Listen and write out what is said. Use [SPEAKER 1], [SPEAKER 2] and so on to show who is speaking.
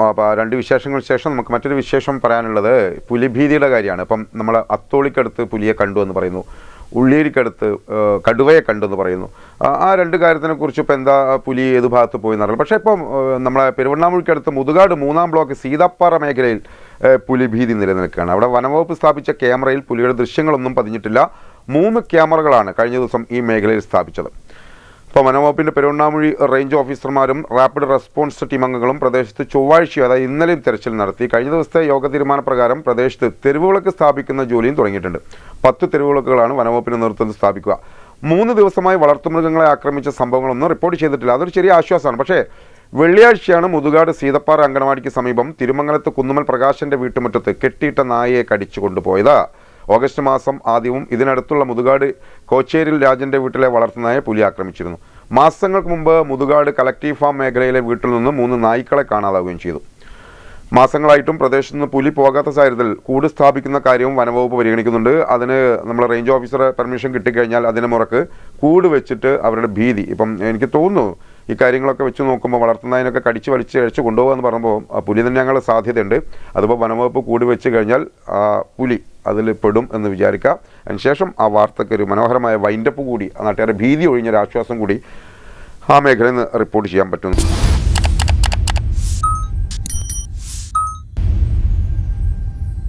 [SPEAKER 1] അപ്പോൾ രണ്ട് വിശേഷങ്ങൾക്ക് ശേഷം നമുക്ക് മറ്റൊരു വിശേഷം പറയാനുള്ളത് പുലിഭീതിയുടെ കാര്യമാണ്. ഇപ്പം നമ്മൾ അത്തോളിക്കടുത്ത് പുലിയെ കണ്ടു എന്ന് പറയുന്നു, ഉള്ളിയേരിക്കടുത്ത് കടുവയെ കണ്ടെന്ന് പറയുന്നു. ആ രണ്ട് കാര്യത്തിനെക്കുറിച്ച് ഇപ്പോൾ എന്താ പുലി ഏത് ഭാഗത്ത് പോയി എന്നറിയില്ല. പക്ഷേ ഇപ്പം നമ്മളെ പെരുവണ്ണാമൂഴിക്കടുത്ത് മുതുകാട് 3-ാം ബ്ലോക്ക് സീതാപ്പാറ മേഖലയിൽ പുലിഭീതി നിലനിൽക്കുകയാണ്. അവിടെ വനംവകുപ്പ് സ്ഥാപിച്ച ക്യാമറയിൽ പുലിയുടെ ദൃശ്യങ്ങളൊന്നും പതിഞ്ഞിട്ടില്ല. 3 ക്യാമറകളാണ് കഴിഞ്ഞ ദിവസം ഈ മേഖലയിൽ സ്ഥാപിച്ചത്. ഇപ്പോൾ വനംവകുപ്പിൻ്റെ പെരുവണ്ണാമൂഴി റേഞ്ച് ഓഫീസർമാരും റാപ്പിഡ് റെസ്പോൺസ് ടീം അംഗങ്ങളും പ്രദേശത്ത് ചൊവ്വാഴ്ച അതായത് ഇന്നലെയും തെരച്ചിൽ നടത്തി. കഴിഞ്ഞ ദിവസത്തെ യോഗ തീരുമാനപ്രകാരം പ്രദേശത്ത് തെരുവുവിളക്ക് സ്ഥാപിക്കുന്ന ജോലിയും തുടങ്ങിയിട്ടുണ്ട്. 10 തെരുവുവിളക്കുകളാണ് വനംവകുപ്പിൻ്റെ നേതൃത്വത്തിൽ സ്ഥാപിക്കുക. 3 ദിവസമായി വളർത്തുമൃഗങ്ങളെ ആക്രമിച്ച സംഭവങ്ങളൊന്നും റിപ്പോർട്ട് ചെയ്തിട്ടില്ല. അതൊരു ചെറിയ ആശ്വാസമാണ്. പക്ഷേ വെള്ളിയാഴ്ചയാണ് മുതുകാട് സീതപ്പാറ അങ്കണവാടിക്ക് സമീപം തിരുമംഗലത്ത് കുന്നുമ്മൽ പ്രകാശൻ്റെ വീട്ടുമുറ്റത്ത് കെട്ടിയിട്ട നായയെ കടിച്ചു കൊണ്ടുപോയത്. ഓഗസ്റ്റ് മാസം ആദ്യവും ഇതിനടുത്തുള്ള മുതുകാട് കോച്ചേരിൽ രാജൻ്റെ വീട്ടിലെ വളർത്തുനായെ പുലി ആക്രമിച്ചിരുന്നു. മാസങ്ങൾക്ക് മുമ്പ് മുതുകാട് കളക്റ്റീവ് ഫാം മേഖലയിലെ വീട്ടിൽ നിന്ന് 3 നായ്ക്കളെ കാണാതാവുകയും ചെയ്തു. മാസങ്ങളായിട്ടും പ്രദേശത്ത് നിന്ന് പുലി പോകാത്ത സാഹചര്യത്തിൽ കൂട് സ്ഥാപിക്കുന്ന കാര്യവും വനംവകുപ്പ് പരിഗണിക്കുന്നുണ്ട്. അതിന് നമ്മൾ റേഞ്ച് ഓഫീസറെ പെർമിഷൻ കിട്ടിക്കഴിഞ്ഞാൽ അതിന് മുറക്ക് കൂട് വെച്ചിട്ട് അവരുടെ ഭീതി ഇപ്പം എനിക്ക് തോന്നുന്നു ഈ കാര്യങ്ങളൊക്കെ വെച്ച് നോക്കുമ്പോൾ വളർത്തുന്നതിനൊക്കെ കടിച്ച് വലിച്ച് കഴിച്ച് കൊണ്ടുപോകുക എന്ന് പറയുമ്പോൾ പുലി തന്നെ ഞങ്ങൾ സാധ്യതയുണ്ട്. അതിപ്പോൾ വനംവകുപ്പ് കൂട് വെച്ച് കഴിഞ്ഞാൽ പുലി അതിൽ പെടും എന്ന് വിചാരിക്കാം. അതിനുശേഷം ആ വാർത്തയ്ക്ക് ഒരു മനോഹരമായ വൈൻഡപ്പ് കൂടി നാട്ടുകാരുടെ ഭീതി ഒഴിഞ്ഞൊരു ആശ്വാസം കൂടി ആ മേഖലയിൽ നിന്ന് റിപ്പോർട്ട് ചെയ്യാൻ പറ്റുന്നു.